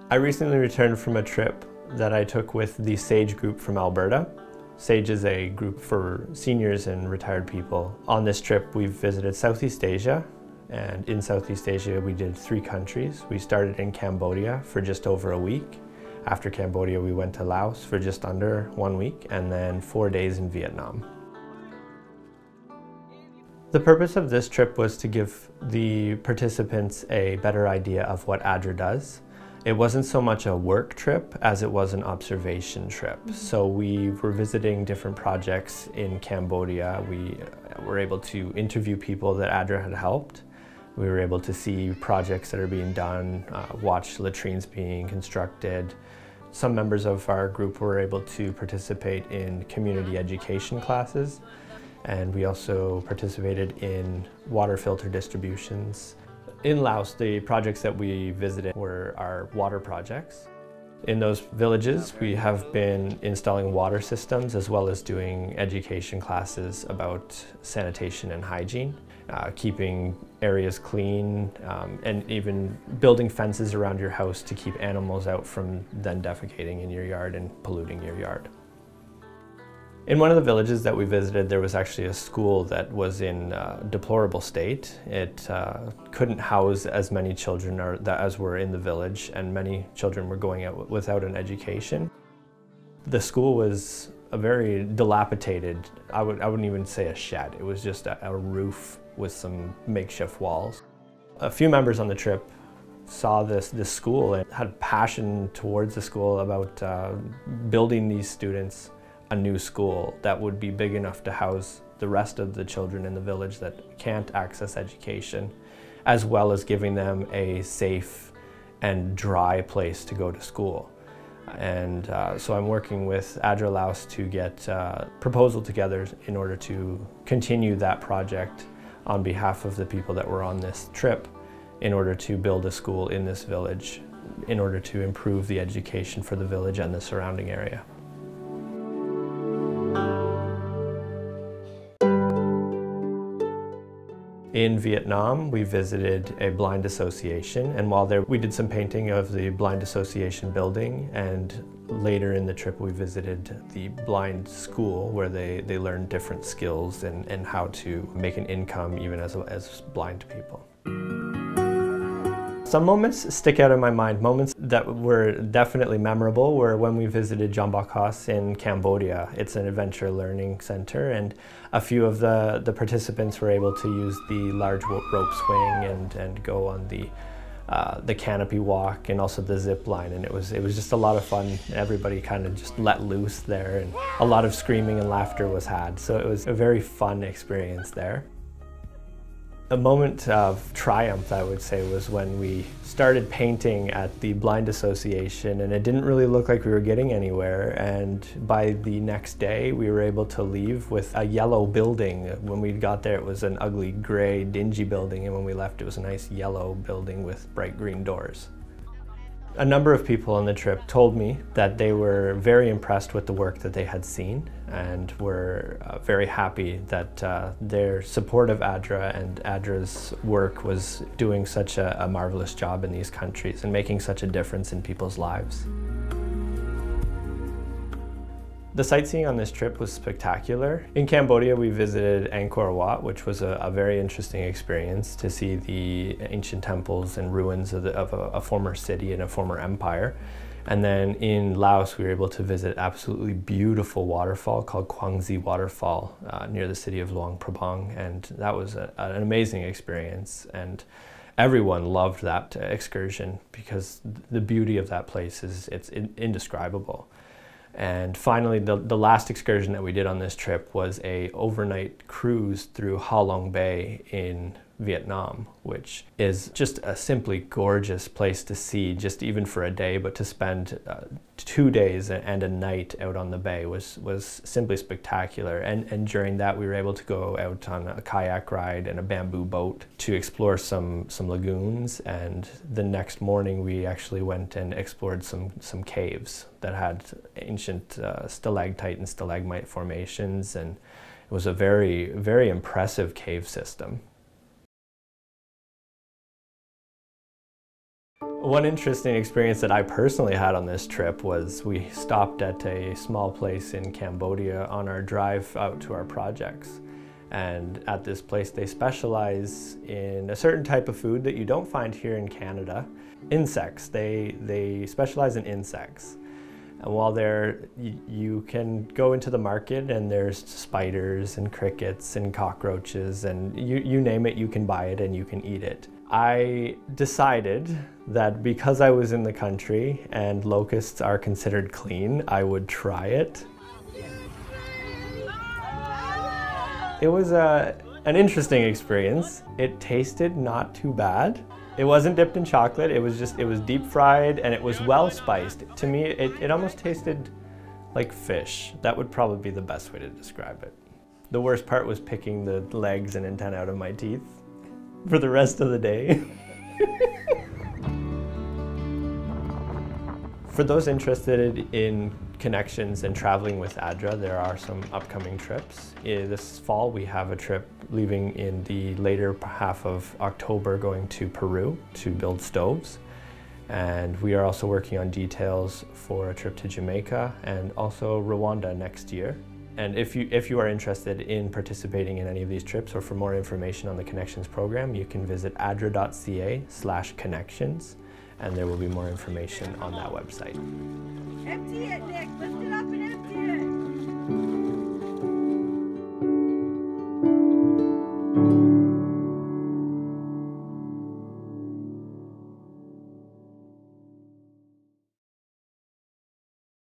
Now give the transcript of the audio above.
I recently returned from a trip that I took with the SAGE group from Alberta. SAGE is a group for seniors and retired people. On this trip, we've visited Southeast Asia, and in Southeast Asia, we did 3 countries. We started in Cambodia for just over a week. After Cambodia, we went to Laos for just under 1 week, and then 4 days in Vietnam. The purpose of this trip was to give the participants a better idea of what ADRA does. It wasn't so much a work trip as it was an observation trip. So we were visiting different projects in Cambodia. We were able to interview people that ADRA had helped. We were able to see projects that are being done, watch latrines being constructed. Some members of our group were able to participate in community education classes, and we also participated in water filter distributions. In Laos, the projects that we visited were our water projects. In those villages, we have been installing water systems as well as doing education classes about sanitation and hygiene, keeping areas clean, and even building fences around your house to keep animals out from then defecating in your yard and polluting your yard. In one of the villages that we visited, there was actually a school that was in a deplorable state. It couldn't house as many children as were in the village, and many children were going out without an education. The school was a very dilapidated, I wouldn't even say a shed. It was just a roof with some makeshift walls. A few members on the trip saw this school and had a passion towards the school about building these students a new school that would be big enough to house the rest of the children in the village that can't access education, as well as giving them a safe and dry place to go to school. And so I'm working with ADRA Laos to get a proposal together in order to continue that project on behalf of the people that were on this trip, in order to build a school in this village, in order to improve the education for the village and the surrounding area. In Vietnam, we visited a blind association, and while there we did some painting of the blind association building, and later in the trip we visited the blind school where they learned different skills and how to make an income even as blind people. Some moments stick out in my mind. Moments that were definitely memorable were when we visited John Bok in Cambodia. It's an adventure learning center, and a few of the participants were able to use the large rope swing and go on the canopy walk and also the zip line, and it was just a lot of fun. Everybody kind of just let loose there, and a lot of screaming and laughter was had. So it was a very fun experience there. A moment of triumph, I would say, was when we started painting at the Blind Association, and it didn't really look like we were getting anywhere, and by the next day we were able to leave with a yellow building. When we got there it was an ugly gray dingy building, and when we left it was a nice yellow building with bright green doors. A number of people on the trip told me that they were very impressed with the work that they had seen, and were very happy that their support of ADRA and ADRA's work was doing such a marvelous job in these countries and making such a difference in people's lives. The sightseeing on this trip was spectacular. In Cambodia, we visited Angkor Wat, which was a very interesting experience to see the ancient temples and ruins of a former city and a former empire. And then in Laos, we were able to visit absolutely beautiful waterfall called Quang Zi Waterfall near the city of Luang Prabang, and that was an amazing experience. And everyone loved that excursion because the beauty of that place it's indescribable. And finally, the last excursion that we did on this trip was an overnight cruise through Ha Long Bay in Vietnam, which is just a simply gorgeous place to see, just even for a day, but to spend 2 days and a night out on the bay was simply spectacular. And during that, we were able to go out on a kayak ride and a bamboo boat to explore some lagoons. And the next morning, we actually went and explored some caves that had ancient stalactite and stalagmite formations, and it was a very, very impressive cave system. One interesting experience that I personally had on this trip was we stopped at a small place in Cambodia on our drive out to our projects. And at this place they specialize in a certain type of food that you don't find here in Canada. Insects. They specialize in insects. And while you can go into the market and there's spiders and crickets and cockroaches and you name it, you can buy it and you can eat it. I decided that because I was in the country and locusts are considered clean, I would try it. It was an interesting experience. It tasted not too bad. It wasn't dipped in chocolate, it was deep fried and it was well spiced. To me, it almost tasted like fish. That would probably be the best way to describe it. The worst part was picking the legs and antennae out of my teeth for the rest of the day. For those interested in connections and traveling with ADRA, there are some upcoming trips. This fall we have a trip leaving in the later half of October going to Peru to build stoves. And we are also working on details for a trip to Jamaica and also Rwanda next year. And if you are interested in participating in any of these trips or for more information on the Connections program, you can visit adra.ca/connections. And there will be more information on that website. Empty it, Nick. Lift it up and empty it.